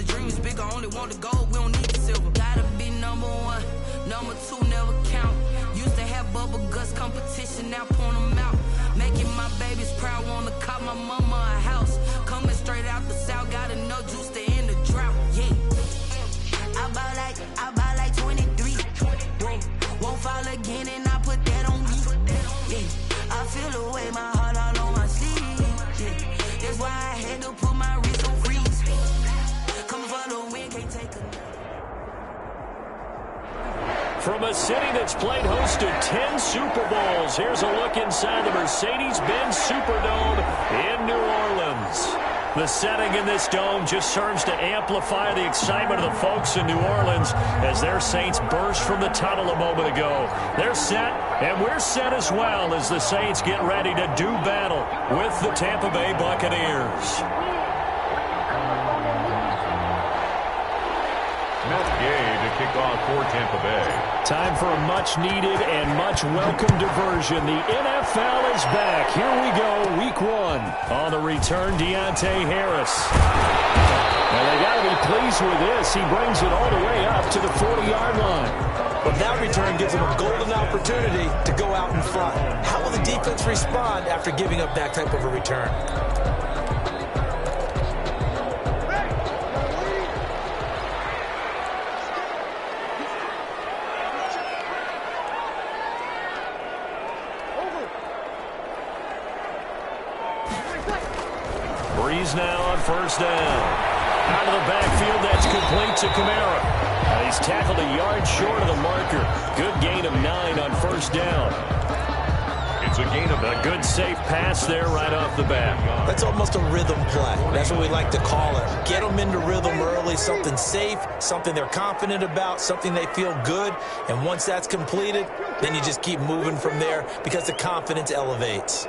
the dream is bigger, only want the gold, we don't need the silver. Gotta be number one, number two never count. Used to have bubble guts competition, now point them out. Making my babies proud, wanna cop my mama a house. Coming straight out the south, got enough juice to end the drought. Yeah, I buy like 23. Whoa, won't fall again and I put that on me. Yeah, I feel the way, my heart all on my sleeve. Yeah, that's why I had to put my wrist on freeze. Come for the win, can't take a. From a city that's played host to 10 Super Bowls, here's a look inside the Mercedes-Benz Superdome in New Orleans. The setting in this dome just serves to amplify the excitement of the folks in New Orleans as their Saints burst from the tunnel a moment ago. They're set, and we're set as well as the Saints get ready to do battle with the Tampa Bay Buccaneers. To kick off for Tampa Bay. Time for a much-needed and much-welcome diversion. The NFL is back. Here we go, Week 1. On the return, Deontay Harris. And they got to be pleased with this. He brings it all the way up to the 40-yard line. But that return gives them a golden opportunity to go out in front. How will the defense respond after giving up that type of a return? Breeze now on first down. Out of the backfield, that's complete to Kamara. He's tackled a yard short of the marker. Good gain of 9 on first down. It's a gain of a good safe pass there right off the bat. That's almost a rhythm play. That's what we like to call it. Get them into rhythm early, something safe, something they're confident about, something they feel good. And once that's completed, then you just keep moving from there because the confidence elevates.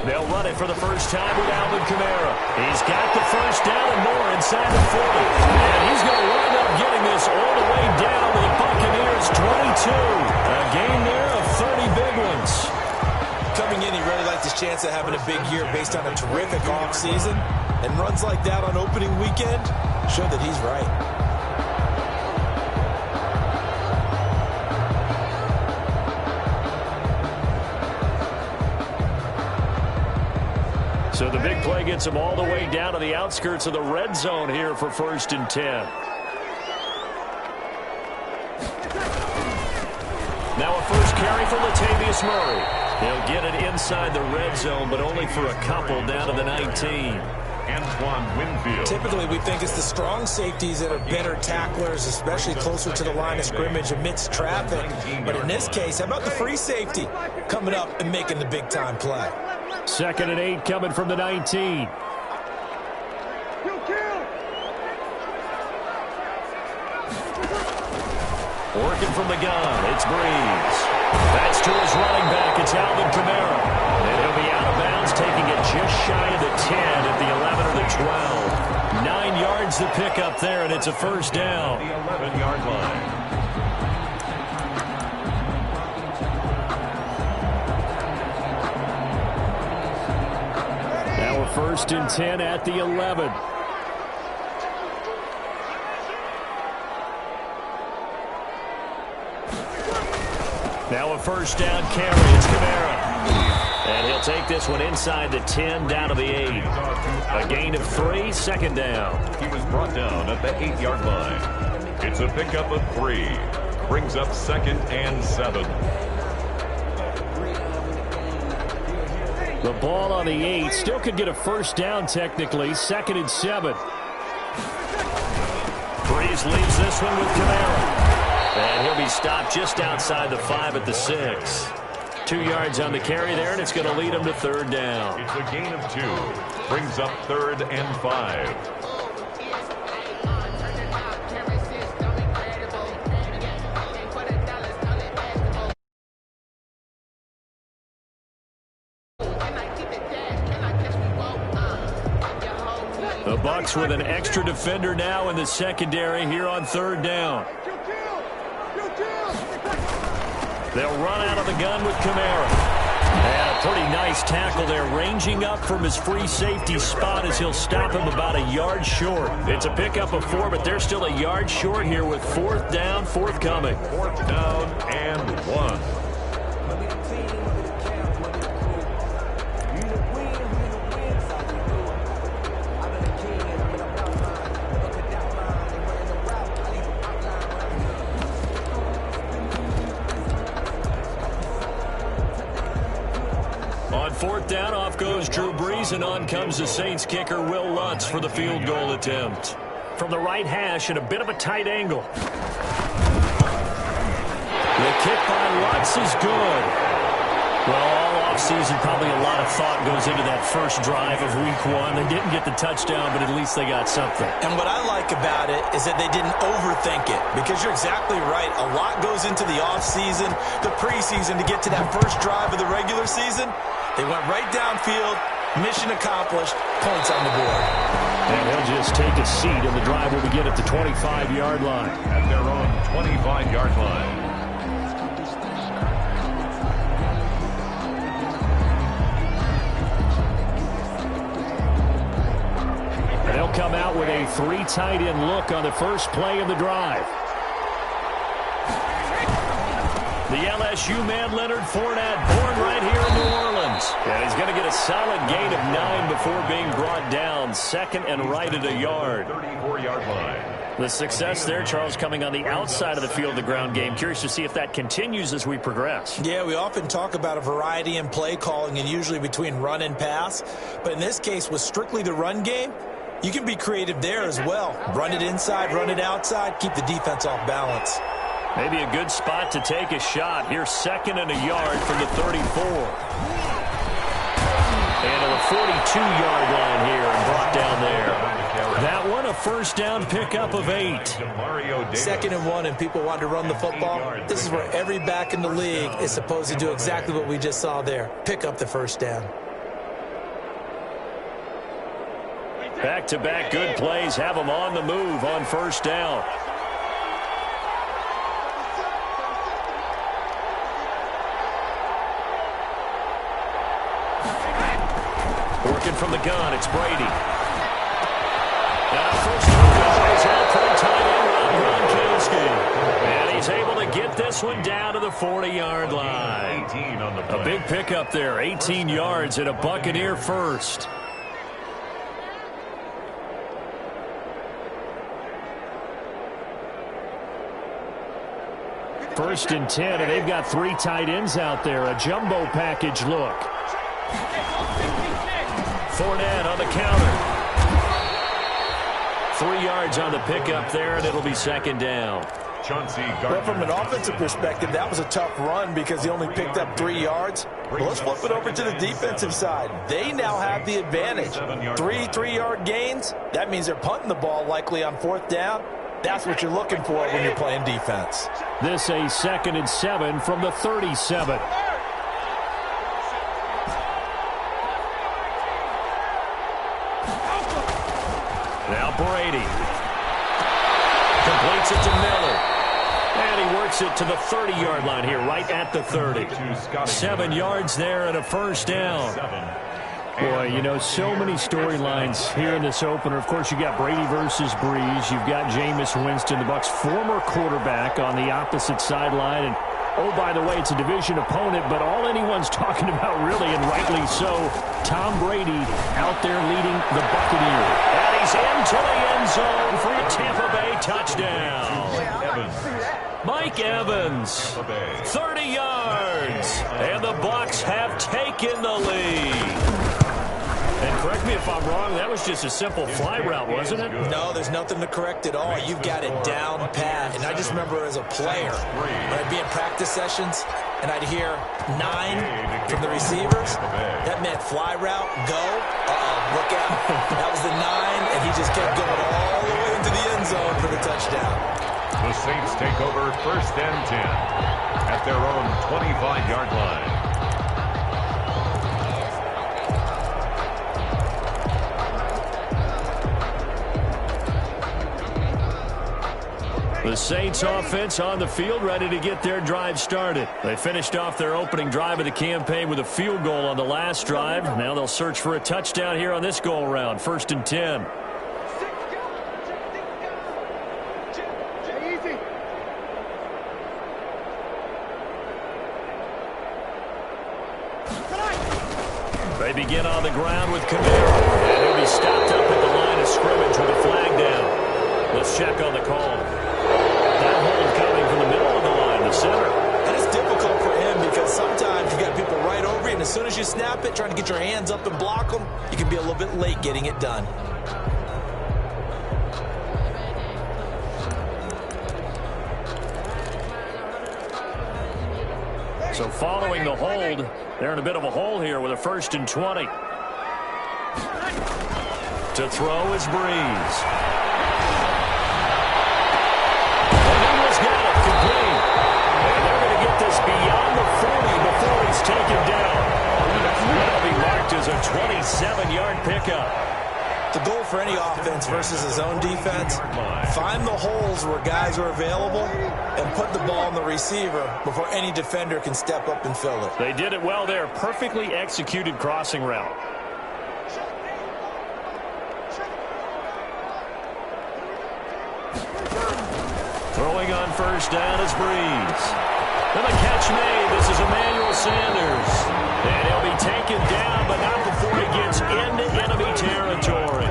They'll run it for the first time with Alvin Kamara. He's got the first down and more inside the 40. And he's going to wind up getting this all the way down to the Buccaneers' 22. A game there of 30 big ones. Coming in, he really liked his chance of having a big year based on a terrific offseason. And runs like that on opening weekend show that he's right. So the big play gets them all the way down to the outskirts of the red zone here for 1st and 10. Now a first carry for Latavius Murray. He'll get it inside the red zone, but only for a couple down to the 19. Antoine Winfield. Typically, we think it's the strong safeties that are better tacklers, especially closer to the line of scrimmage amidst traffic. But in this case, how about the free safety coming up and making the big-time play? 2nd and 8 coming from the 19. Working from the gun, it's Breeze. That's to his running back, it's Alvin Kamara. And he'll be out of bounds, taking it just shy of the 10 at the 11 or the 12. 9 yards to pick up there, and it's a first down. The 11-yard line. Now a 1st and 10 at the 11. Now a first down carry. It's Kamara. And he'll take this one inside the 10 down to the 8. A gain of 3, 2nd down. He was brought down at the 8-yard line. It's a pickup of 3. Brings up 2nd and 7. The ball on the 8. Still could get a first down technically. 2nd and 7. Breeze leaves this one with Kamara. And he'll be stopped just outside the 5 at the 6. 2 yards on the carry there, and it's going to lead him to 3rd down. It's a gain of 2. Brings up 3rd and 5. The Bucs with an extra defender now in the secondary here on 3rd down. They'll run out of the gun with Kamara. Yeah, pretty nice tackle there, ranging up from his free safety spot as he'll stop him about a yard short. It's a pickup of 4, but they're still a yard short here with 4th down forthcoming. 4th down and 1. On 4th down, off goes Drew Brees, and on comes the Saints kicker Will Lutz for the field goal attempt. From the right hash at a bit of a tight angle. The kick by Lutz is good. Well, all offseason, probably a lot of thought goes into that first drive of week 1. They didn't get the touchdown, but at least they got something. And what I like about it is that they didn't overthink it, because you're exactly right. A lot goes into the offseason, the preseason, to get to that first drive of the regular season. They went right downfield, mission accomplished, points on the board. And he'll just take a seat, and the drive will begin at the 25-yard line. At their own 25-yard line. And they'll come out with a 3 tight end look on the first play of the drive. The LSU man, Leonard Fournette, born right here in New Orleans. And he's going to get a solid gain of 9 before being brought down. Second and right at a yard. 34-yard line. The success there, Charles, coming on the outside of the field, the ground game. Curious to see if that continues as we progress. Yeah, we often talk about a variety in play calling, and usually between run and pass. But in this case, with strictly the run game, you can be creative there as well. Run it inside, run it outside, keep the defense off balance. Maybe a good spot to take a shot. Here's 2nd and a yard from the 34. And to the 42-yard line here and brought down there. That one, a first down pickup of 8. 2nd and 1, and people want to run the football. This is where every back in the league is supposed to do exactly what we just saw there. Pick up the first down. Back-to-back good plays have them on the move on first down. Working from the gun, it's Brady. Now first down goes out for the tight end, Gronkowski. And he's able to get this one down to the 40-yard line. 18 on the play. A big pickup there, 18 yards and a Buccaneer first. First and 10, and they've got 3 tight ends out there. A jumbo package look. Fournette on the counter. 3 yards on the pickup there, and it'll be 2nd down. Well, from an offensive perspective, that was a tough run because he only picked up 3 yards. Well, let's flip it over to the defensive side. They now have the advantage. 3 3-yard gains. That means they're punting the ball likely on 4th down. That's what you're looking for when you're playing defense. This a 2nd and 7 from the 37. Now Brady. Completes it to Miller. And he works it to the 30-yard line here, right at the 30. 7 yards there and a first down. Boy, you know, so many storylines here in this opener. Of course, you got Brady versus Breeze. You've got Jameis Winston, the Bucs' former quarterback, on the opposite sideline. And, oh, by the way, it's a division opponent, but all anyone's talking about really, and rightly so, Tom Brady out there leading the Buccaneers. And he's into the end zone for a Tampa Bay touchdown. Mike Evans, 30 yards, and the Bucs have taken the lead. And correct me if I'm wrong, that was just a simple fly route, wasn't it? No, there's nothing to correct at all. You've got it down pat. And I just remember as a player, when I'd be in practice sessions and I'd hear 9 from the receivers, that meant fly route, go, look out. That was the 9, and he just kept going all the way into the end zone for the touchdown. The Saints take over 1st and 10 at their own 25-yard line. The Saints offense on the field, ready to get their drive started. They finished off their opening drive of the campaign with a field goal on the last drive. Now they'll search for a touchdown here on this go-around. 1st and 10. They begin on the ground with Camaro. And he'll be stopped up at the line of scrimmage with a flag down. Let's check on the call. That hold coming from the middle of the line, the center. And it's difficult for him because sometimes you got people right over you, and as soon as you snap it, trying to get your hands up and block them, you can be a little bit late getting it done. So following the hold, they're in a bit of a hole here with a 1st and 20. To throw is Breeze. Got it complete. And they're going to get this beyond the 40 before he's taken down. That'll be marked as a 27-yard pickup. The goal for any offense versus his own defense, find the holes where guys are available and put the ball in the receiver before any defender can step up and fill it. They did it well there. Perfectly executed crossing route. Throwing on 1st down is Breeze. And the catch made. This is Emmanuel Sanders. And he'll be taken down, but not before he gets into enemy territory.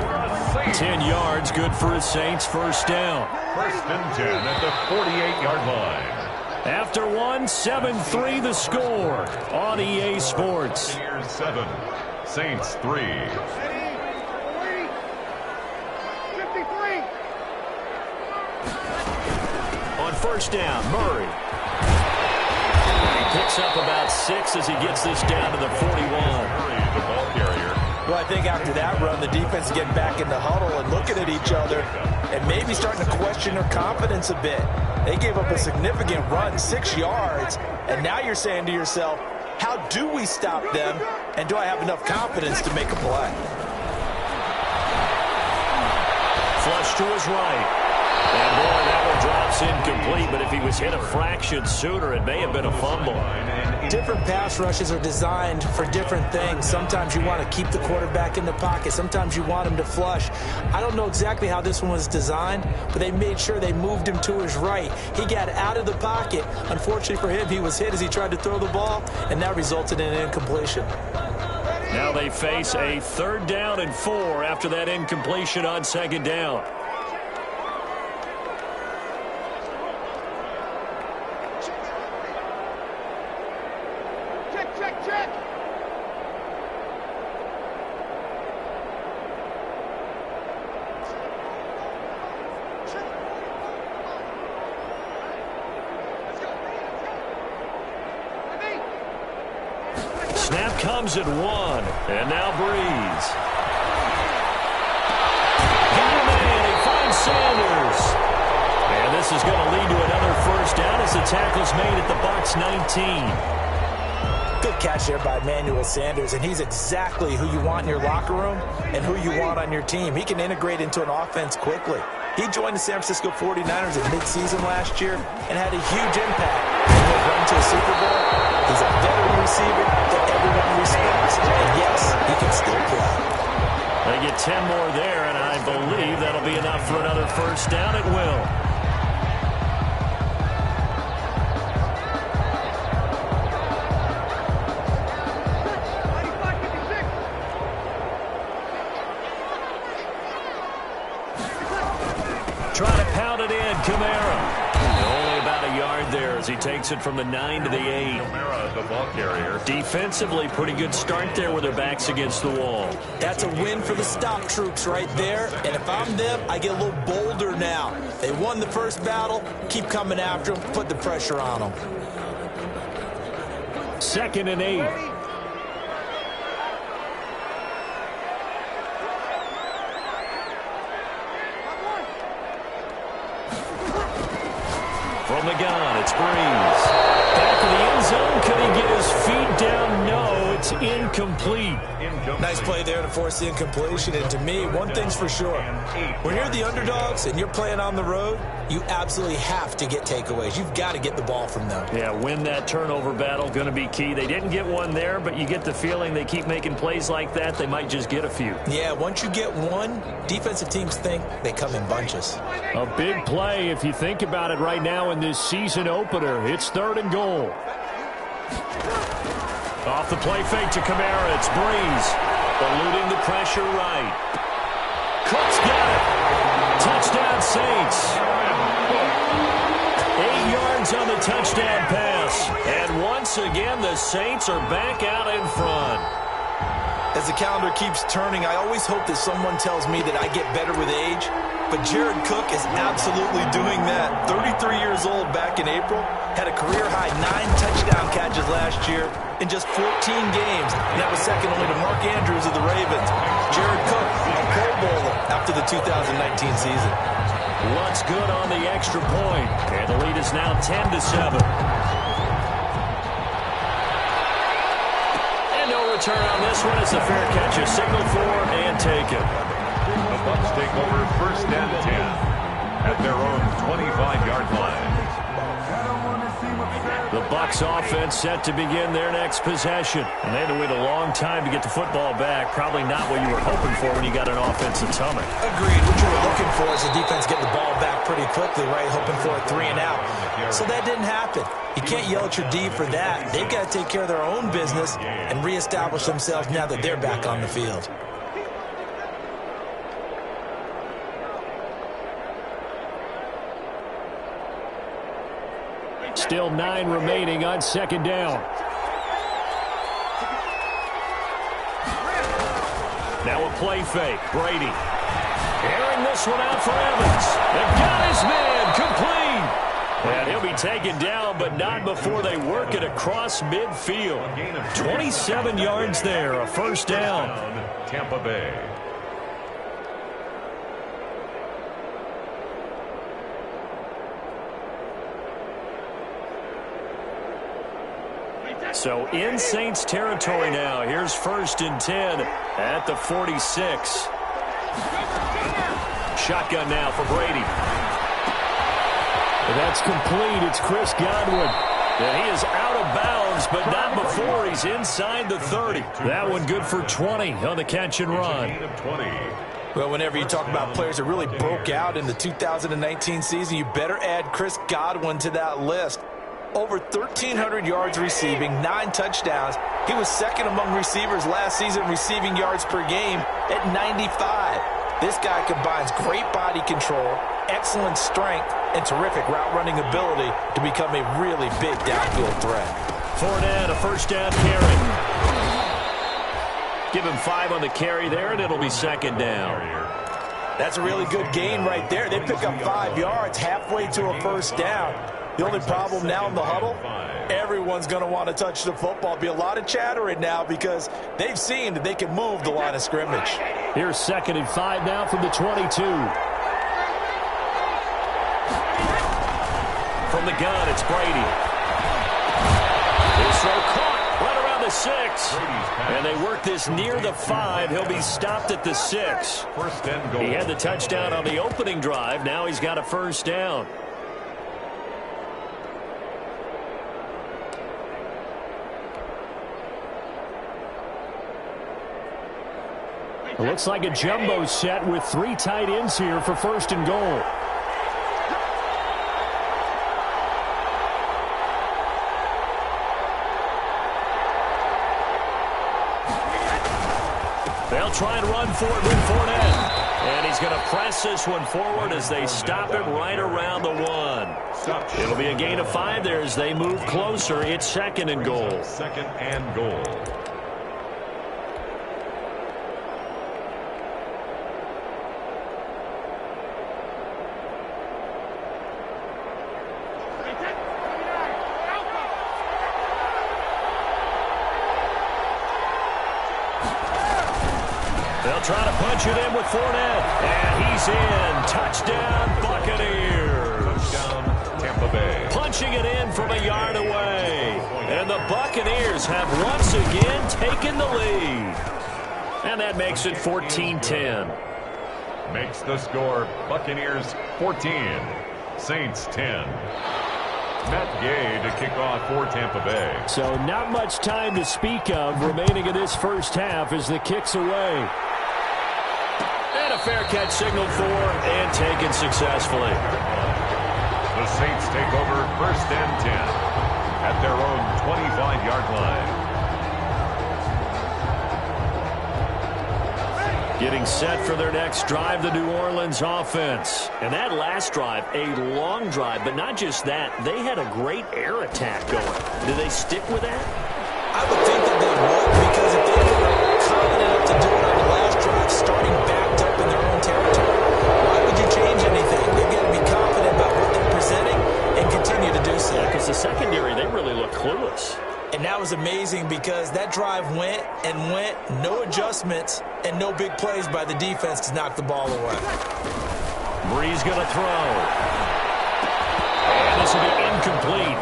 10 yards, good for his Saints. 1st down. 1st and 10 at the 48-yard line. After 7-3 the score on EA Sports. 7, Saints 3. On 1st down, Murray. He picks up about 6 as he gets this down to the 41. Murray, the ball carrier. Well, I think after that run, the defense is getting back in the huddle and looking at each other and maybe starting to question their confidence a bit. They gave up a significant run, 6 yards, and now you're saying to yourself, how do we stop them, and do I have enough confidence to make a play? Flush to his right. And boy, that one drops incomplete, but if he was hit a fraction sooner, it may have been a fumble. Different pass rushes are designed for different things. Sometimes you want to keep the quarterback in the pocket. Sometimes you want him to flush. I don't know exactly how this one was designed, but they made sure they moved him to his right. He got out of the pocket. Unfortunately for him, he was hit as he tried to throw the ball, and that resulted in an incompletion. Now they face a 3rd down and 4 after that incompletion on 2nd down. Snap comes at 1, and now Breeze. Got a man, he finds Sanders. And this is going to lead to another 1st down as the tackle's made at the Bucs 19. Good catch there by Emmanuel Sanders, and he's exactly who you want in your locker room and who you want on your team. He can integrate into an offense quickly. He joined the San Francisco 49ers in midseason last year and had a huge impact in their run to the Super Bowl. He's a veteran receiver that everyone respects. And yes, he can still play. They get 10 more there, and I believe that'll be enough for another 1st down. It will. Trying to pound it in, Camaro. Only about a yard there as he takes it from the 9 to the 8. Camaro, the ball carrier. Defensively, pretty good start there with their backs against the wall. That's a win for the stop troops right there. And if I'm them, I get a little bolder now. They won the first battle. Keep coming after them. Put the pressure on them. 2nd and 8. From the gun, it's Breeze. Back to the end zone. Could he get his feet down? No. It's incomplete. Nice play there to force the incompletion. And to me, one thing's for sure. When you're the underdogs and you're playing on the road, you absolutely have to get takeaways. You've got to get the ball from them. Yeah, win that turnover battle, going to be key. They didn't get one there, but you get the feeling they keep making plays like that, they might just get a few. Yeah, once you get one, defensive teams think they come in bunches. A big play if you think about it right now in this season opener. It's 3rd and goal. Off the play fake to Kamara. It's Breeze. Eluding the pressure right. Cook's got it. Touchdown Saints. 8 yards on the touchdown pass. And once again, the Saints are back out in front. As the calendar keeps turning, I always hope that someone tells me that I get better with age. But Jared Cook is absolutely doing that. 33 years old back in April. Had a career-high 9 touchdown catches last year in just 14 games. And that was second only to Mark Andrews of the Ravens. Jared Cook, a Pro Bowler after the 2019 season. What's good on the extra point? And the lead is now 10-7. And no return on this one. It's a fair catch. A signal for and taken. The Bucs take over 1st and 10 at their own 25-yard line. The Bucs offense set to begin their next possession. And they had to wait a long time to get the football back. Probably not what you were hoping for when you got an offensive stomach. Agreed. What you were looking for is the defense getting the ball back pretty quickly, right? Hoping for a 3 and out. So that didn't happen. You can't yell at your D for that. They've got to take care of their own business and reestablish themselves now that they're back on the field. Still 9 remaining on 2nd down. Now a play fake. Brady. Airing this one out for Evans. They've got his man complete. And he'll be taken down, but not before they work it across midfield. 27 yards there, a 1st down. Tampa Bay. So in Saints territory now. Here's 1st and 10 at the 46. Shotgun now for Brady. And that's complete. It's Chris Godwin. And he is out of bounds, but not before he's inside the 30. That one good for 20 on the catch and run. Well, whenever you talk about players that really broke out in the 2019 season, you better add Chris Godwin to that list. Over 1,300 yards receiving, 9 touchdowns. He was 2nd among receivers last season receiving yards per game at 95. This guy combines great body control, excellent strength, and terrific route running ability to become a really big downfield threat. Fournette, a 1st down carry. Give him 5 on the carry there, and it'll be 2nd down. That's a really good gain right there. They pick up 5 yards halfway to a 1st down. The only problem now in the huddle, everyone's going to want to touch the football. Be a lot of chattering now because they've seen that they can move the line of scrimmage. Here's 2nd and 5 now from the 22. From the gun, it's Brady. This throw caught right around the 6. And they work this near the 5. He'll be stopped at the 6. He had the touchdown on the opening drive. Now he's got a 1st down. It looks like a jumbo set with 3 tight ends here for 1st and goal. They'll try and run for it with Fournette. And he's going to press this one forward as they stop him right around the 1. It'll be a gain of 5 there as they move closer. It's 2nd and goal. 2nd and goal. They'll try to punch it in with Fournette. And he's in. Touchdown, Buccaneers. Touchdown, Tampa Bay. Punching it in from a yard away. And the Buccaneers have once again taken the lead. And that makes it 14-10. Makes the score Buccaneers 14, Saints 10. Matt Gay to kick off for Tampa Bay. So not much time to speak of remaining in this first half as the kick's away. And a fair catch signaled for and taken successfully. The Saints take over 1st and 10 at their own 25-yard line. Getting set for their next drive, the New Orleans offense. And that last drive, a long drive, but not just that. They had a great air attack going. Do they stick with that? I would think that they would, because if they were confident enough to do it on the last drive, starting backed up in their own territory, why would you change anything? They've got to be confident about what they're presenting and continue to do so. Because the secondary, they really look clueless. And that was amazing because that drive went and went, no adjustments, and no big plays by the defense to knock the ball away. Breeze going to throw. And this will be incomplete.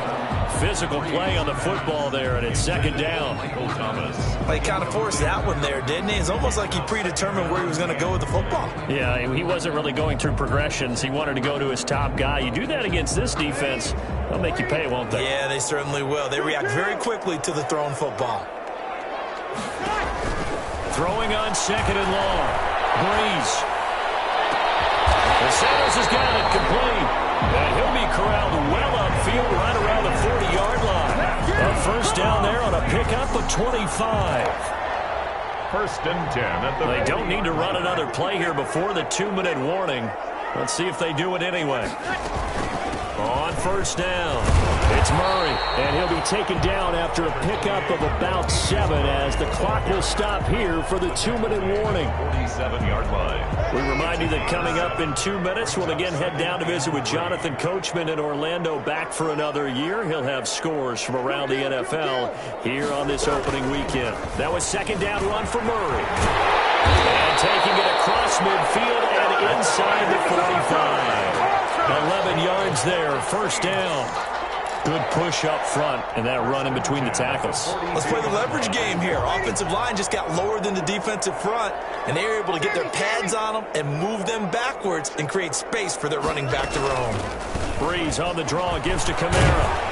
Physical play on the football there, and it's 2nd down. Well, he kind of forced that one there, didn't he? It's almost like he predetermined where he was going to go with the football. Yeah, he wasn't really going through progressions. He wanted to go to his top guy. You do that against this defense, they'll make you pay, won't they? Yeah, they certainly will. They react very quickly to the thrown football. Throwing on 2nd and long. Breeze. And Sanders has got it complete. And he'll be corralled well upfield right around the 40-yard line. A 1st down there on a pickup of 25. 1st and 10 at the... They don't need to run another play here before the 2-minute warning. Let's see if they do it anyway. On 1st down, it's Murray, and he'll be taken down after a pickup of about 7 as the clock will stop here for the 2-minute warning. 47-yard line. We remind you that coming up in 2 minutes, we'll again head down to visit with Jonathan Coachman in Orlando, back for another year. He'll have scores from around the NFL here on this opening weekend. That was 2nd down run for Murray. And taking it across midfield and inside the 45. 11 yards there, 1st down. Good push up front and that run in between the tackles. Let's play the leverage game here. Offensive line just got lower than the defensive front, and they were able to get their pads on them and move them backwards and create space for their running back to roam. Breeze on the draw, gives to Kamara.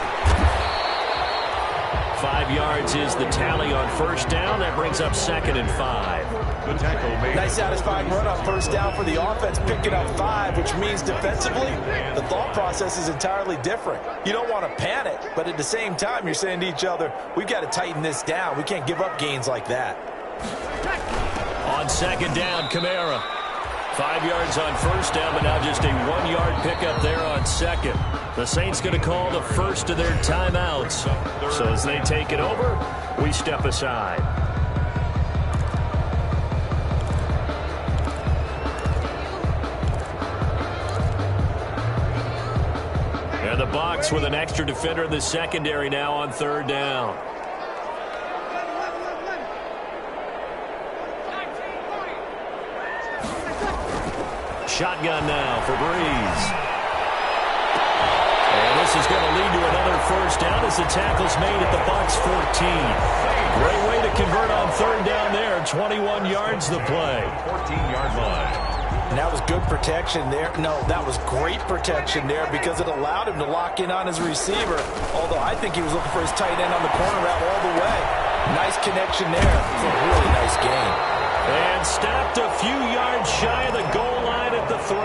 5 yards is the tally on 1st down. That brings up 2nd and 5. The tackle made. Nice satisfying run on 1st down for the offense, picking up 5, which means defensively, the thought process is entirely different. You don't want to panic, but at the same time, you're saying to each other, we've got to tighten this down. We can't give up gains like that. On 2nd down, Kamara. 5 yards on 1st down, but now just a 1-yard pickup there on 2nd. The Saints going to call the first of their timeouts. So as they take it over, we step aside. And the Bucs with an extra defender in the secondary now on 3rd down. Shotgun now for Breeze. And this is going to lead to another 1st down as the tackle's made at the Bucs 14. Great way to convert on 3rd down there. 21 yards the play. 14-yard line. And that was good protection there. No, that was great protection there because it allowed him to lock in on his receiver, although I think he was looking for his tight end on the corner route all the way. Nice connection there. It's a really nice game. And stopped a few yards shy of the goal line at the 3.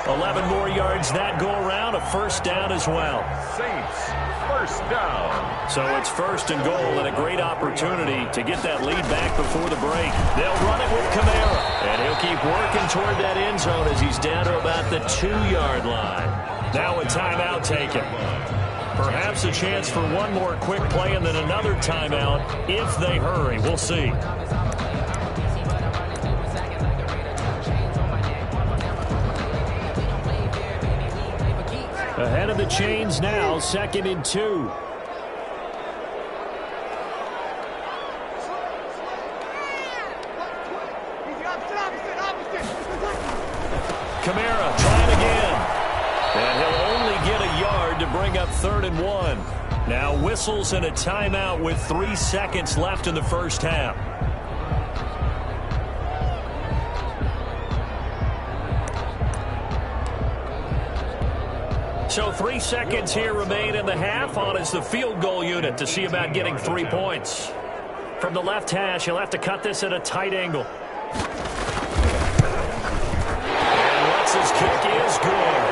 11 more yards that go around, a 1st down as well. Saints, 1st down. So it's 1st and goal and a great opportunity to get that lead back before the break. They'll run it with Kamara. And he'll keep working toward that end zone as he's down to about the 2-yard line. Now a timeout taken. Perhaps a chance for one more quick play and then another timeout if they hurry. We'll see. Ahead of the chains now, 2nd and 2. Kamara trying again. And he'll only get a yard. bring up 3rd and 1. Now whistles and a timeout with 3 seconds left in the first half. So 3 seconds here remain in the half. On is the field goal unit to see about getting 3 points. From the left hash, he'll have to cut this at a tight angle. And Lutz's kick is good.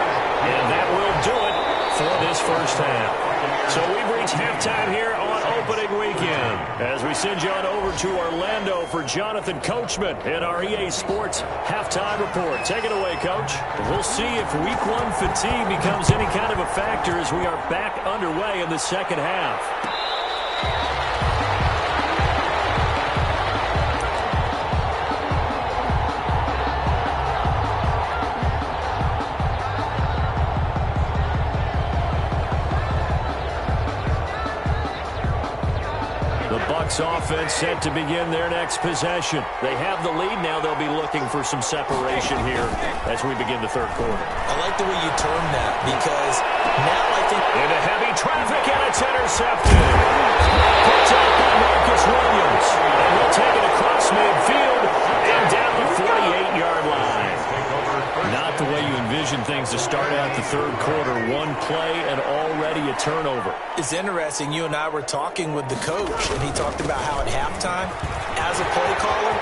And that will do it for this first half. So we've reached halftime here on opening weekend. As we send you on over to Orlando for Jonathan Coachman in our EA Sports halftime report. Take it away, Coach. We'll see if week 1 fatigue becomes any kind of a factor as we are back underway in the second half. Offense set to begin their next possession. They have the lead now. They'll be looking for some separation here as we begin the third quarter. I like the way you term that because now I think... Into heavy traffic and it's intercepted. Picked up by Marcus Williams. And we'll take it across midfield and down the 48-yard line. Not the way you envision things to start out the third quarter. One play and already a turnover. It's interesting. You and I were talking with the coach, and he talked about how at halftime, as a play caller,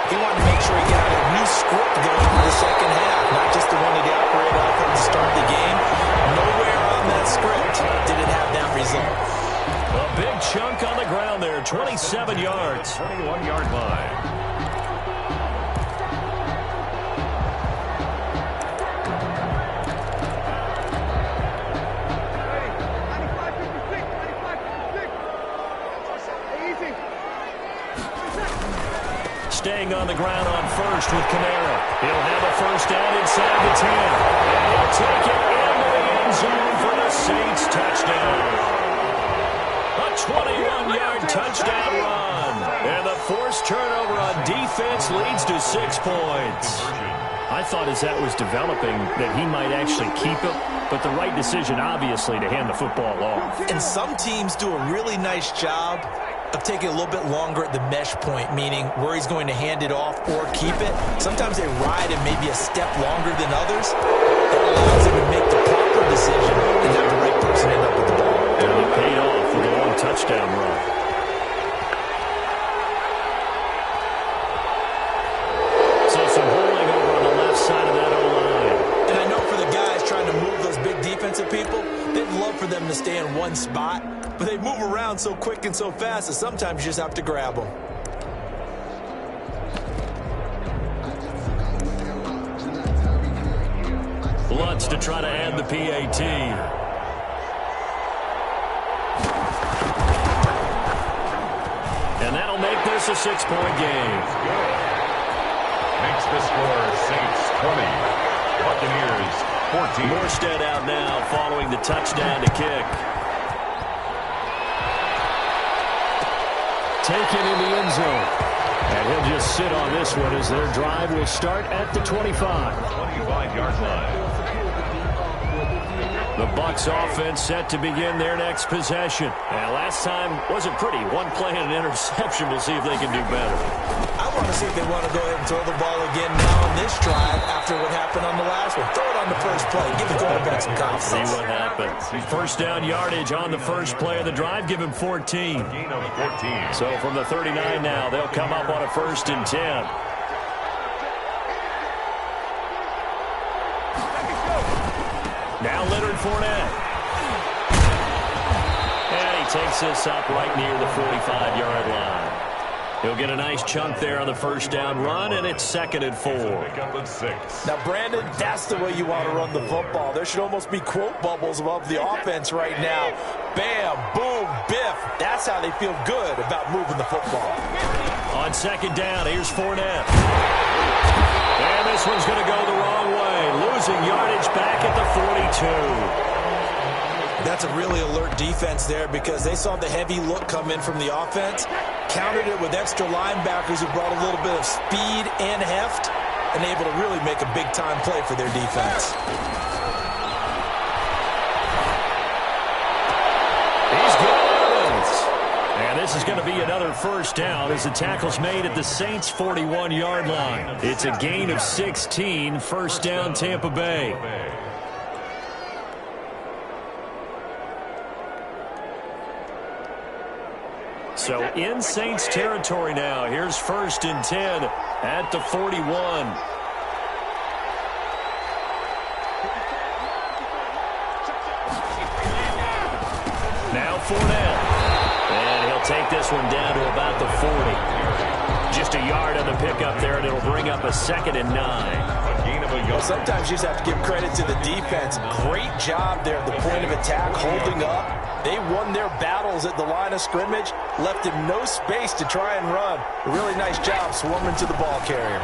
he wanted to make sure he got a new script going for the second half, not just the one that he operated off at the start of the game. Nowhere on that script did it have that result. A big chunk on the ground there, 27 yards. 21-yard line. Staying on the ground on first with Kamara. He'll have a first down inside the 10. And he'll take it into the end zone for the Saints touchdown. A 21-yard touchdown run. And the forced turnover on defense leads to 6 points. I thought as that was developing that he might actually keep it, but the right decision, obviously, to hand the football off. And some teams do a really nice job of taking a little bit longer at the mesh point, meaning where he's going to hand it off or keep it. Sometimes they ride him maybe a step longer than others. That allows him to make the proper decision and have the right person end up with the ball. And he paid off with a long touchdown run. So some holding over on the left side of that O-line. And I know for the guys trying to move those big defensive people, they'd love for them to stay in one spot. But they move around so quick and so fast that sometimes you just have to grab them. Lutz to try to add the PAT. And that'll make this a 6-point game. Makes the score Saints 20, Buccaneers 14. Morstead out now following the touchdown to kick. Taken in the end zone. And he'll just sit on this one as their drive will start at the 25. 25-yard line. The Bucs offense set to begin their next possession. And last time wasn't pretty. One play and an interception. We'll see if they can do better. I want to see if they want to go ahead and throw the ball again now on this drive after what happened on the last one. Throw it on the first play. Give the quarterback some confidence. See what happens. First down yardage on the first play of the drive. Give him 14. Gain of 14. So from the 39 now, they'll come up on a 1st and 10. Now Leonard Fournette. And he takes this up right near the 45-yard line. He'll get a nice chunk there on the first down run, and it's 2nd and 4. Now, Brandon, that's the way you want to run the football. There should almost be quote bubbles above the offense right now. Bam, boom, biff. That's how they feel good about moving the football. On 2nd down, here's Fournette. And this one's going to go the wrong way. Losing yardage back at the 42. That's a really alert defense there because they saw the heavy look come in from the offense, countered it with extra linebackers who brought a little bit of speed and heft, and able to really make a big-time play for their defense. this is going to be another first down as the tackle's made at the Saints' 41-yard line. It's a gain of 16, first down Tampa Bay. So in Saints territory now. Here's 1st and 10 at the 41. Now Fournette. And he'll take this one down to about the 40. Just a yard on the pickup there, and it'll bring up a 2nd and 9. Well, sometimes you just have to give credit to the defense. Great job there at the point of attack, holding up. They won their battles at the line of scrimmage, left him no space to try and run. A really nice job swarming to the ball carrier.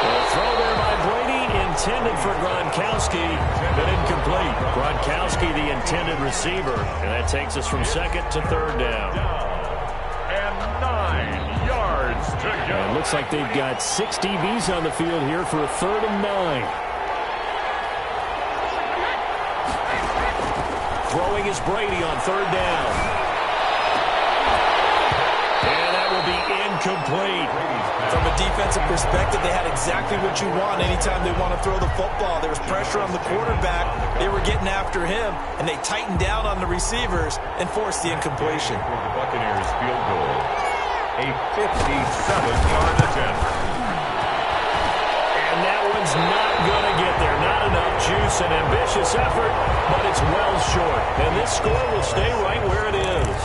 Well, throw there by Brady, intended for Gronkowski, but incomplete. Gronkowski, the intended receiver, and that takes us from 2nd to 3rd down. And 9 yards to go. And it looks like they've got 6 DBs on the field here for a 3rd and 9. Throwing is Brady on 3rd down. And that will be incomplete. From a defensive perspective, they had exactly what you want anytime they want to throw the football. There was pressure on the quarterback. They were getting after him, and they tightened down on the receivers and forced the incompletion. For the Buccaneers field goal, a 57-yard attempt. And that one's not going to get there. Not enough juice and ambitious effort, but it's well short. And this score will stay right where it is.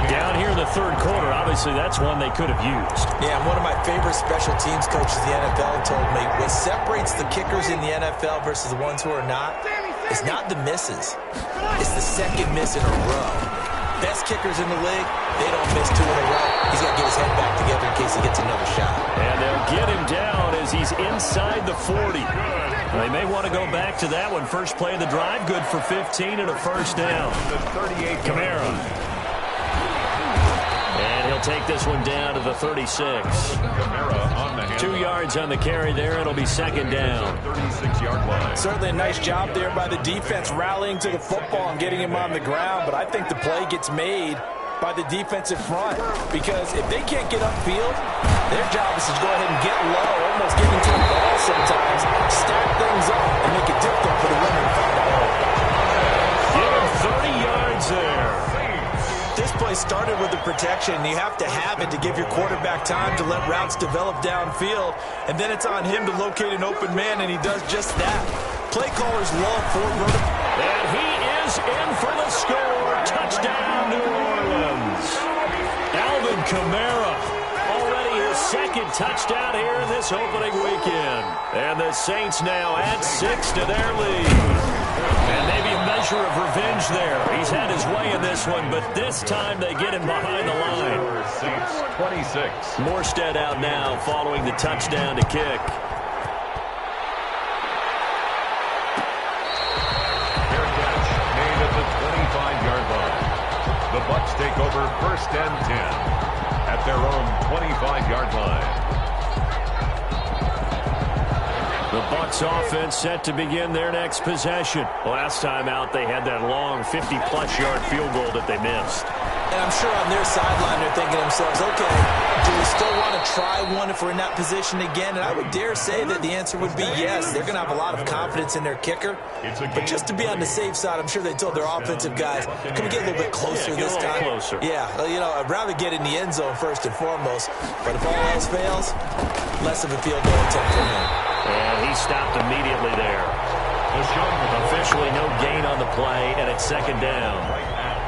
Down here in the 3rd quarter, obviously that's one they could have used. Yeah, and one of my favorite special teams coaches in the NFL told me what separates the kickers in the NFL versus the ones who are not is not the misses. It's the 2nd miss in a row. Best kickers in the league, they don't miss 2 in a row. He's got to get his head back together in case he gets another shot. And they'll get him down as he's inside the 40. They may want to go back to that one. First play of the drive, good for 15 and a first down. Kamara. And he'll take this one down to the 36. Kamara on the 2 yards on the carry there. It'll be 2nd down. 36-yard line. Certainly a nice job there by the defense rallying to the football and getting him on the ground, but I think the play gets made by the defensive front because if they can't get upfield, their job is to go ahead and get low, almost getting to the ball sometimes, stack things up, and make it difficult for the runner to find a hole. Give him 30 yards there. This play started with the protection. You have to have it to give your quarterback time to let routes develop downfield, and then it's on him to locate an open man, and he does just that. Play callers love forward vertical. And he is in for the score. Touchdown, New Orleans. Alvin Kamara, already his 2nd touchdown here in this opening weekend. And the Saints now add 6 to their lead. And maybe a measure of revenge there. He's had his way in this one, but this time they get him behind the line. Saints 26. Morstead out now following the touchdown to kick. Fair catch made at the 25-yard line. The Bucs take over 1st and 10 at their own 25-yard line. The Bucs offense set to begin their next possession. Last time out, they had that long 50-plus yard field goal that they missed. And I'm sure on their sideline they're thinking to themselves, okay, do we still want to try one if we're in that position again? And I would dare say that the answer would be yes. They're going to have a lot of confidence in their kicker. But just to be on the safe side, I'm sure they told their offensive guys, can we get a little bit closer this time? Closer. Yeah, you know, I'd rather get in the end zone first and foremost. But if all else fails, less of a field goal attempt for him. And he stopped immediately there. Officially no gain on the play, and it's 2nd down.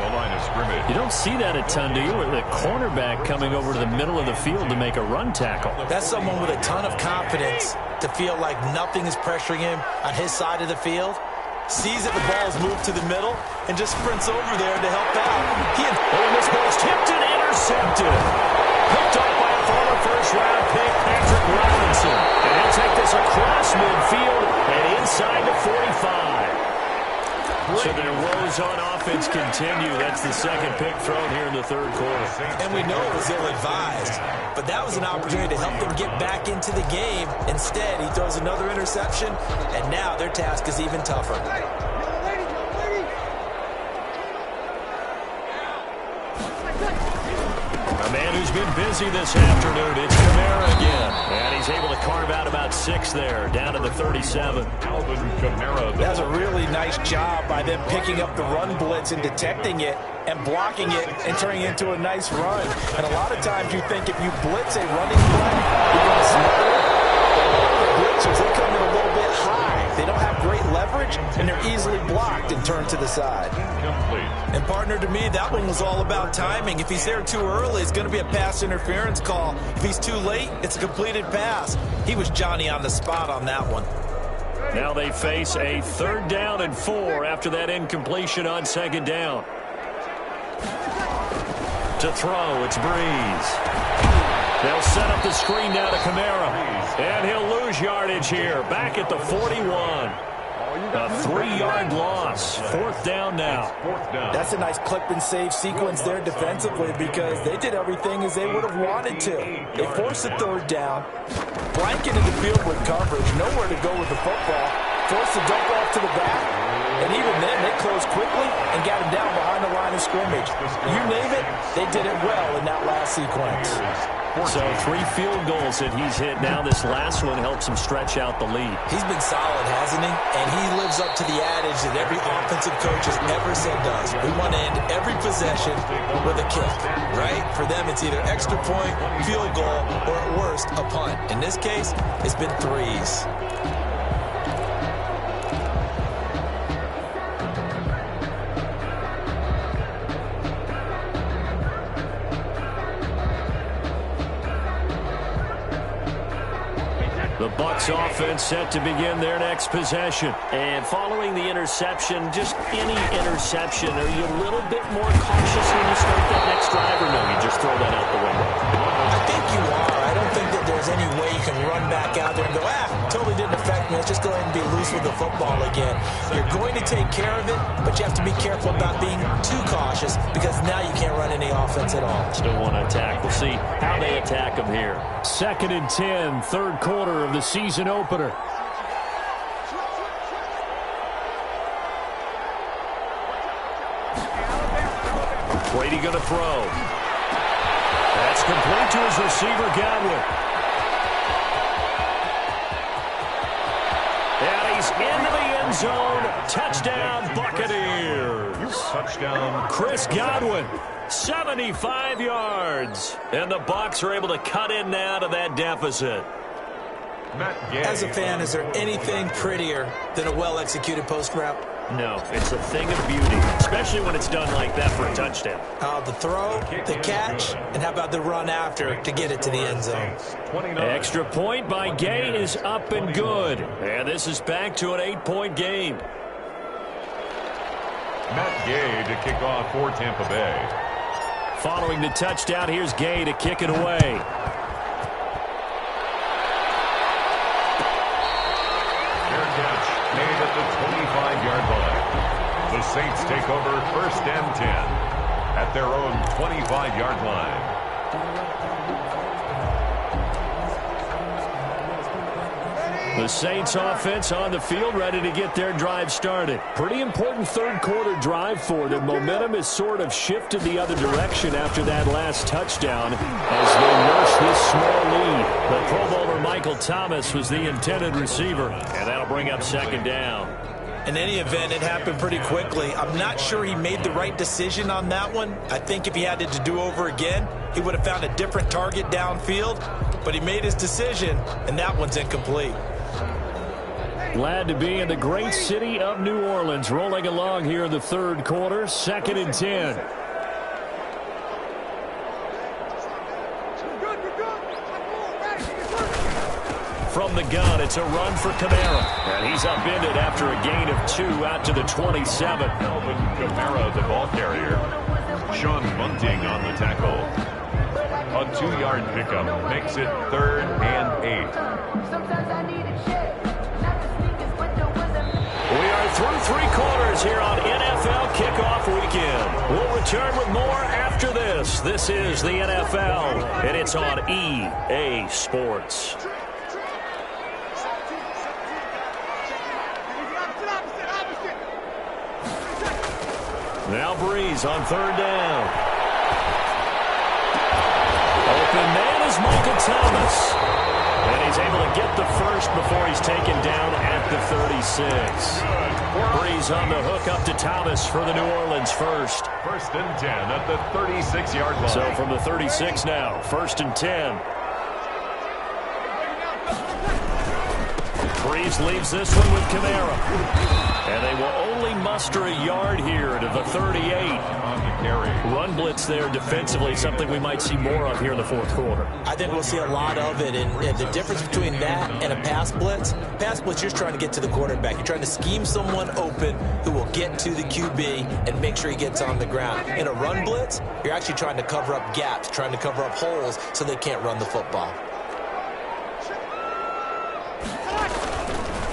The line of scrimmage. You don't see that a ton, do you? With the cornerback coming over to the middle of the field to make a run tackle. That's someone with a ton of confidence to feel like nothing is pressuring him on his side of the field. Sees that the ball's moved to the middle and just sprints over there to help out. And this ball's tipped and intercepted. Picked off by a former first-round pick, Patrick Robinson. And he'll take this across midfield and inside the 45. So their woes on offense continue. That's the 2nd pick thrown here in the 3rd quarter. And we know it was ill-advised, but that was an opportunity to help them get back into the game. Instead, he throws another interception, and now their task is even tougher. man who's been busy this afternoon, it's Kamara again. And he's able to carve out about 6 there, down to the 37. Alvin Kamara. That's a really nice job by them picking up the run blitz and detecting it and blocking it and turning it into a nice run. And a lot of times you think if you blitz a running play, you're going to smother it. The blitzers, they come in a little bit high. They don't have great leverage, and they're easily blocked and turned to the side. Incomplete. And partner, to me, that one was all about timing. If he's there too early, it's going to be a pass interference call. If he's too late, it's a completed pass. He was Johnny on the spot on that one. Now they face a 3rd down and 4 after that incompletion on 2nd down. To throw, it's Breeze. They'll set up the screen now to Kamara. And he'll lose yardage here, back at the 41. A 3-yard loss. 4th down now. That's a nice clip and save sequence there defensively because they did everything as they would have wanted to. They forced a 3rd down, blanketed the field with coverage, nowhere to go with the football, forced the dump off to the back, and even then they closed quickly and got him down behind the line of scrimmage. You name it, they did it well in that last sequence. So 3 field goals that he's hit now. This last one helps him stretch out the lead. He's been solid, hasn't he? And he lives up to the adage that every offensive coach has ever said does. We want to end every possession with a kick, right? For them, it's either extra point, field goal, or at worst, a punt. In this case, it's been 3s. The Bucs offense set to begin their next possession. And following the interception, just any interception, are you a little bit more cautious when you start that next drive, or no, you just throw that out the window? I think you are. I don't think that there's any way you can run back out there and go, totally didn't affect me. Let's just go ahead and be loose with the football again. You're going to take care of it, but you have to be careful about being too cautious because now you can't run any offense at all. Still want to attack. We'll see how they attack them here. 2nd and 10, 3rd quarter of the season opener. Brady going to throw. That's complete to his receiver, Godwin. And he's into the end zone. Touchdown, Buccaneers. Touchdown. Chris Godwin, 75 yards. And the Bucs are able to cut in now to that deficit. As a fan, is there anything prettier than a well-executed post route? No, it's a thing of beauty, especially when it's done like that for a touchdown. The throw, the catch, and how about the run after to get it to the end zone? Extra point by Gay is up and good. And this is back to an 8-point game. Matt Gay to kick off for Tampa Bay. Following the touchdown, here's Gay to kick it away. Made at the 25-yard line. The Saints take over 1st and 10 at their own 25-yard line. The Saints offense on the field, ready to get their drive started. Pretty important 3rd quarter drive for them. Momentum has sort of shifted the other direction after that last touchdown as they nurse this small lead. The Pro Bowler Michael Thomas was the intended receiver, and that'll bring up 2nd down. In any event, it happened pretty quickly. I'm not sure he made the right decision on that one. I think if he had it to do over again, he would have found a different target downfield. But he made his decision, and that one's incomplete. Glad to be in the great city of New Orleans, rolling along here in the 3rd quarter, 2nd and 10. From the gun, it's a run for Kamara. And he's upended after a gain of 2 out to the 27. Alvin Kamara, the ball carrier. Sean Bunting on the tackle. A 2-yard pickup makes it 3rd and 8. We are through 3 quarters here on NFL Kickoff Weekend. We'll return with more after this. This is the NFL, and it's on EA Sports. Now Breeze on 3rd down. open man is Michael Thomas. And he's able to get the first before he's taken down at the 36. Breeze on the hook up to Thomas for the New Orleans first. 1st and 10 at the 36-yard line. So from the 36 now, 1st and 10. Breeze leaves this one with Kamara. And they will only muster a yard here to the 38. Run blitz there defensively, something we might see more of here in the fourth quarter. I think we'll see a lot of it, and the difference between that and a pass blitz, you're just trying to get to the quarterback. You're trying to scheme someone open who will get to the QB and make sure he gets on the ground. In a run blitz, you're actually trying to cover up gaps, trying to cover up holes so they can't run the football.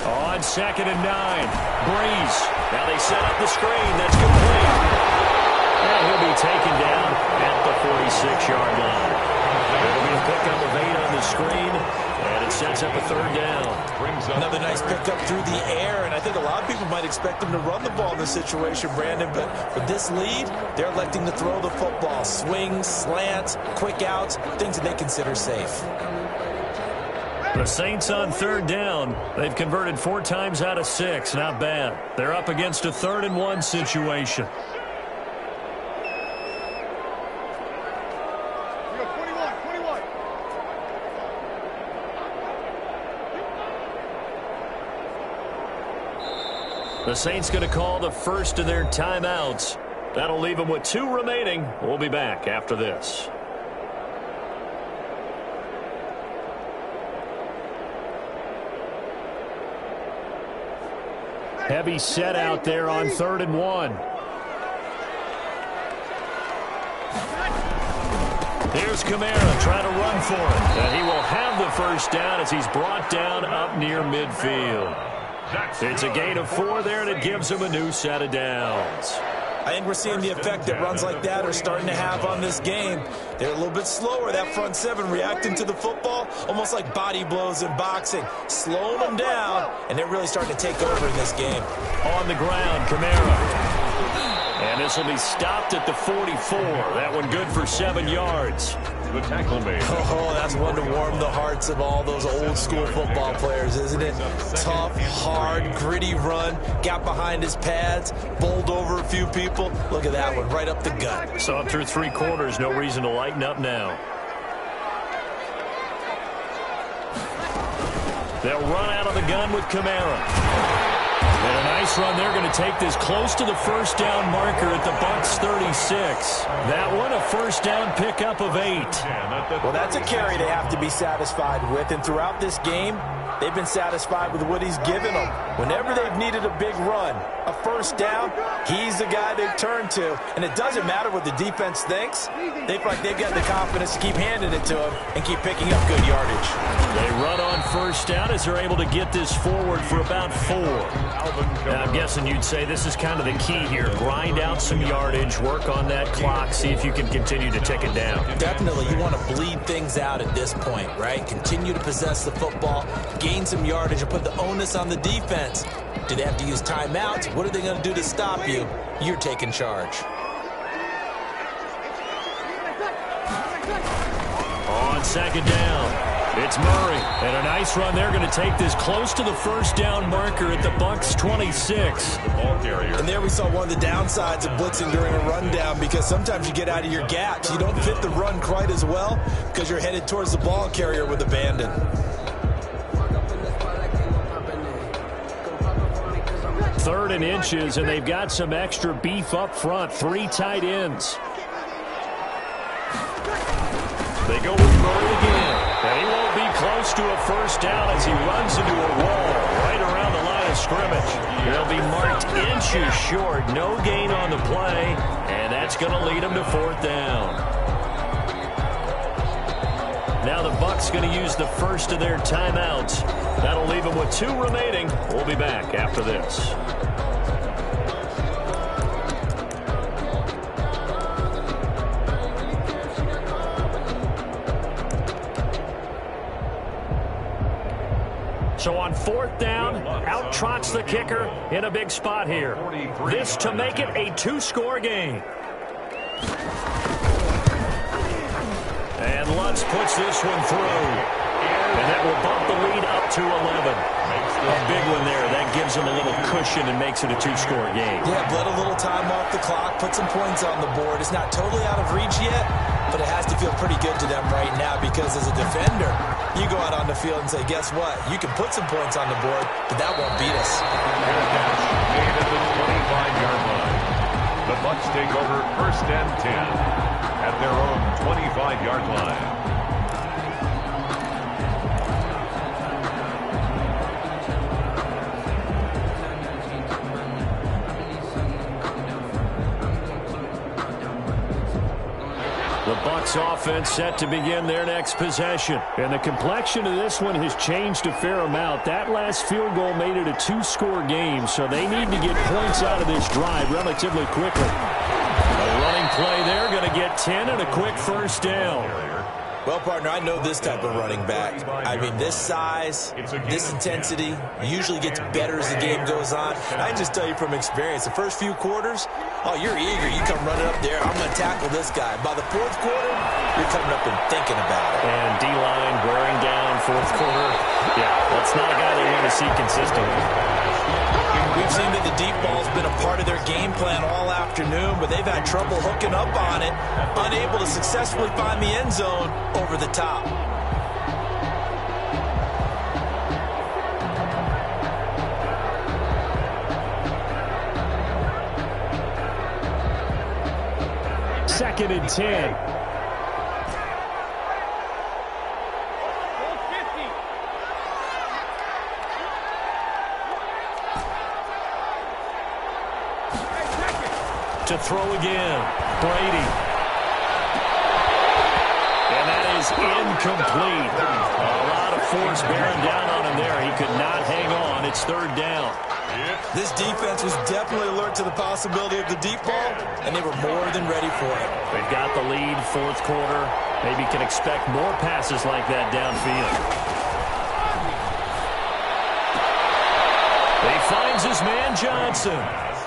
On 2nd and 9, Breeze. Now they set up the screen. That's complete. And he'll be taken down at the 46-yard line. It'll be a pickup of 8 on the screen, and it sets up a 3rd down. Another nice pickup through the air, and I think a lot of people might expect them to run the ball in this situation, Brandon, but for this lead, they're electing to throw the football. Swings, slants, quick outs, things that they consider safe. The Saints on 3rd down. They've converted 4 times out of 6. Not bad. They're up against a 3rd and 1 situation. The Saints going to call the first of their timeouts. That'll leave them with 2 remaining. We'll be back after this. Heavy set out there on 3rd and 1. Here's Kamara trying to run for it. And he will have the first down as he's brought down up near midfield. It's a gain of 4 there, and it gives him a new set of downs. I think we're seeing the effect that runs like that are starting to have on this game. They're a little bit slower, that front 7, reacting to the football, almost like body blows in boxing, slowing them down, and they're really starting to take over in this game. On the ground, Kamara. And this will be stopped at the 44. That one good for 7 yards. The tackle made. Oh, that's one to warm the hearts of all those old school football players, isn't it? Tough, hard, gritty run. Got behind his pads, bowled over a few people. Look at that one, right up the gut. So up through 3 quarters, no reason to lighten up now. They'll run out of the gun with Kamara. And a nice run. They're going to take this close to the first down marker at the Bucs 36. That one, a first down pickup of 8. Well, that's a carry they have to be satisfied with. And throughout this game, they've been satisfied with what he's given them. Whenever they've needed a big run, a first down, he's the guy they've turned to. And it doesn't matter what the defense thinks. They feel like they've got the confidence to keep handing it to him and keep picking up good yardage. They run on first down as they're able to get this forward for about 4. Now, I'm guessing you'd say this is kind of the key here. Grind out some yardage, work on that clock, see if you can continue to tick it down. Definitely. You want to bleed things out at this point, right? Continue to possess the football, gain some yardage, and put the onus on the defense. Do they have to use timeouts? What are they going to do to stop you? You're taking charge. On 2nd down, it's Murray. And a nice run. They're going to take this close to the first down marker at the Bucs 26. And there we saw one of the downsides of blitzing during a rundown, because sometimes you get out of your gaps. You don't fit the run quite as well because you're headed towards the ball carrier with abandon. 3rd and inches, and they've got some extra beef up front. 3 tight ends. They go with Murray again. And he won't be close to a first down as he runs into a wall right around the line of scrimmage. They'll be marked inches short. No gain on the play, and that's going to lead them to 4th down. Now the Bucs going to use the first of their timeouts. That'll leave them with 2 remaining. We'll be back after this. So on 4th down, out trots the kicker in a big spot here. This to make it a 2-score game. And runs, puts this one through. And that will bump the lead up to 11. A big one there. That gives them a little cushion and makes it a two-score game. Yeah, bled a little time off the clock, put some points on the board. It's not totally out of reach yet, but it has to feel pretty good to them right now because as a defender, you go out on the field and say, guess what? You can put some points on the board, but that won't beat us. Made at the 25-yard line. The Bucs take over 1st and 10 at their own 25-yard line. The Bucs offense set to begin their next possession. And the complexion of this one has changed a fair amount. That last field goal made it a two-score game, so they need to get points out of this drive relatively quickly. A running play there, going to get 10 and a quick first down. Well, partner, I know this type of running back. I mean, this size, this intensity usually gets better as the game goes on. And I can just tell you from experience, the first few quarters, oh, you're eager. You come running up there. I'm going to tackle this guy. By the fourth quarter, you're coming up and thinking about it. And D-line wearing down fourth quarter. Yeah, that's not a guy they want to see consistently. We've seen that the deep ball's been a part of their game plan all afternoon, but they've had trouble hooking up on it, unable to successfully find the end zone over the top. Second and 10. To throw again, Brady. And that is incomplete. A lot of force bearing down on him there. He could not hang on. It's third down. This defense was definitely alert to the possibility of the deep ball, and they were more than ready for it. They've got the lead, fourth quarter. Maybe can expect more passes like that downfield. He finds his man Johnson.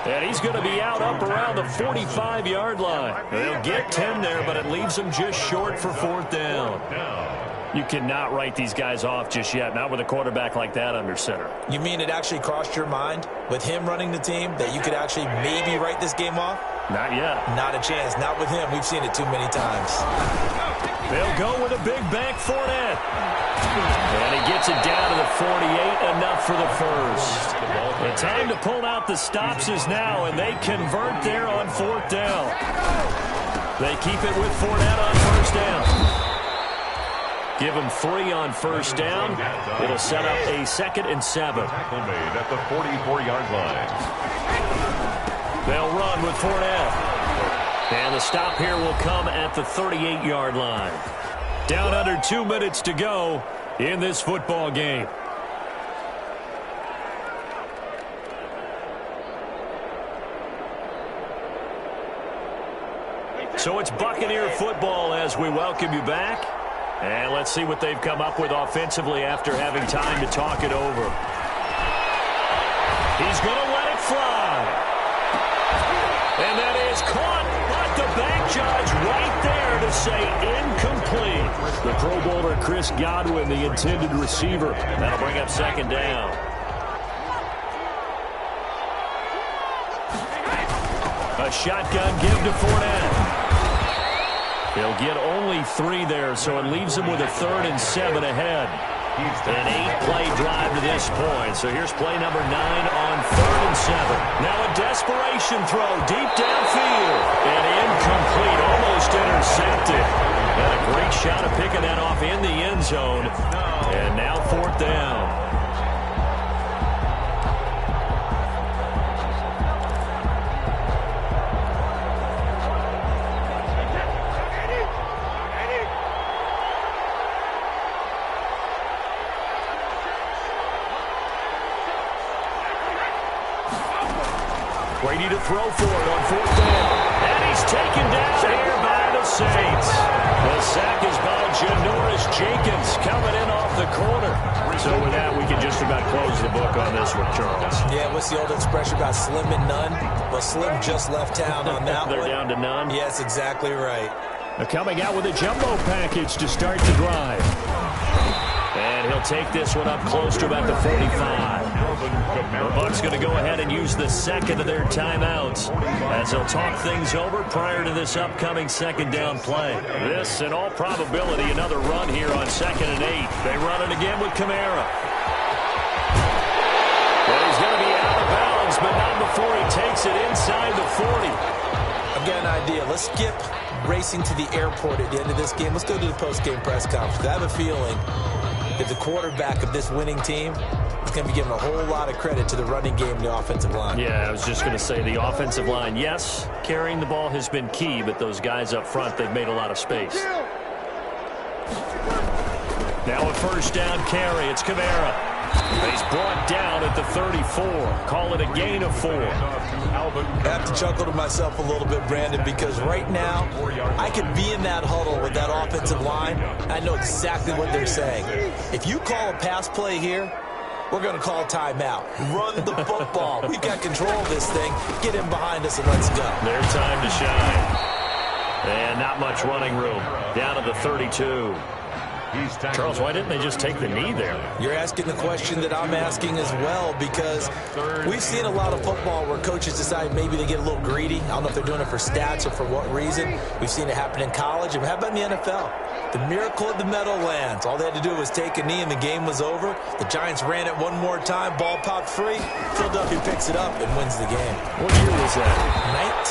And he's going to be out up around the 45-yard line. They'll get 10 there, but it leaves them just short for fourth down. You cannot write these guys off just yet, not with a quarterback like that under center. You mean it actually crossed your mind with him running the team that you could actually maybe write this game off? Not yet. Not a chance. Not with him. We've seen it too many times. They'll go with a big bank Fournette. And he gets it down to the 48, enough for the first. The time to pull out the stops is now, and they convert there on fourth down. They keep it with Fournette on first down. Give him 3 on first down. It'll set up a 2nd and 7. Tackle made at the 44-yard line. They'll run with Fournette. And the stop here will come at the 38-yard line. Down under 2 minutes to go in this football game. So it's Buccaneer football as we welcome you back. And let's see what they've come up with offensively after having time to talk it over. He's going to let it fly. And that is caught, but the back judge right there to say incomplete. The Pro Bowler Chris Godwin, the intended receiver. That'll bring up second down. A shotgun give to Fournette. He'll get only 3 there, so it leaves him with a 3rd and 7 ahead. An 8-play drive to this point. So here's play number 9 on 3rd and 7. Now a desperation throw deep downfield. And incomplete, almost intercepted. And a great shot of picking that off in the end zone. And now 4th down. Brady to throw for it on 4th down. And he's taken down here by the Saints. The sack is by Janoris Jenkins coming in off the corner. So with that, we can just about close the book on this one, Charles. Yeah, what's the old expression about slim and none? Well, Slim just left town on that one. They're down to none? Yes, exactly right. They're coming out with a jumbo package to start the drive. And he'll take this one up close to about the 45. The Bucs going to go ahead and use the second of their timeouts as they'll talk things over prior to this upcoming second down play. This, in all probability, another run here on 2nd and 8. They run it again with Kamara. Well, he's going to be out of bounds, but not before he takes it inside the 40. I've got an idea. Let's skip racing to the airport at the end of this game. Let's go to the post-game press conference. I have a feeling that the quarterback of this winning team is going to be giving a whole lot of credit to the running game and the offensive line. Yeah, I was just going to say the offensive line, yes, carrying the ball has been key, but those guys up front, they've made a lot of space. Now a first down carry. It's Kamara. He's brought down at the 34. Call it a gain of 4. I have to chuckle to myself a little bit, Brandon, because right now I could be in that huddle with that offensive line. I know exactly what they're saying. If you call a pass play here, we're going to call a timeout. Run the football. We've got control of this thing. Get in behind us and let's go. Their time to shine. And not much running room. Down to the 32. Charles, why didn't they just take the knee there? You're asking the question that I'm asking as well, because we've seen a lot of football where coaches decide maybe they get a little greedy. I don't know if they're doing it for stats or for what reason. We've seen it happen in college. And how about in the NFL? The miracle of the Meadowlands. All they had to do was take a knee and the game was over. The Giants ran it one more time. Ball popped free. Philadelphia picks it up and wins the game. What year was that?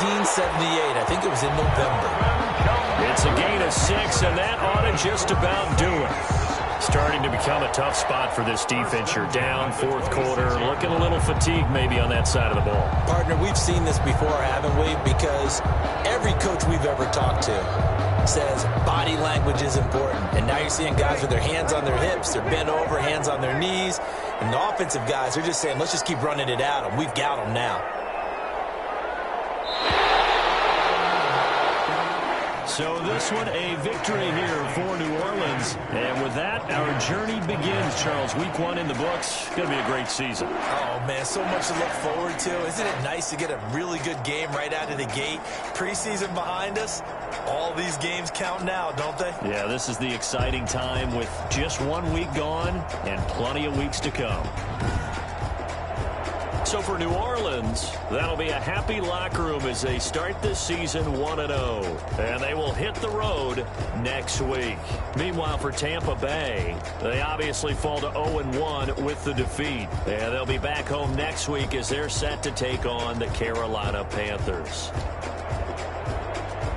1978. I think it was in November. It's a gain of 6, and that ought to just about do it. Starting to become a tough spot for this defense. You're down, 4th quarter, looking a little fatigued maybe on that side of the ball. Partner, we've seen this before, haven't we? Because every coach we've ever talked to says body language is important. And now you're seeing guys with their hands on their hips, they're bent over, hands on their knees. And the offensive guys, they're just saying, let's just keep running it at them. We've got them now. So this one, a victory here for New Orleans. And with that, our journey begins, Charles. Week 1 in the books. Going to be a great season. Oh, man, so much to look forward to. Isn't it nice to get a really good game right out of the gate? Preseason behind us. All these games count now, don't they? Yeah, this is the exciting time with just 1 week gone and plenty of weeks to come. So for New Orleans, that'll be a happy locker room as they start this season 1-0. And they will hit the road next week. Meanwhile, for Tampa Bay, they obviously fall to 0-1 with the defeat. And they'll be back home next week as they're set to take on the Carolina Panthers.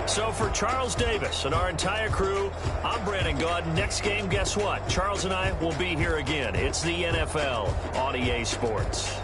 So for Charles Davis and our entire crew, I'm Brandon Gaudin. Next game, guess what? Charles and I will be here again. It's the NFL on EA Sports.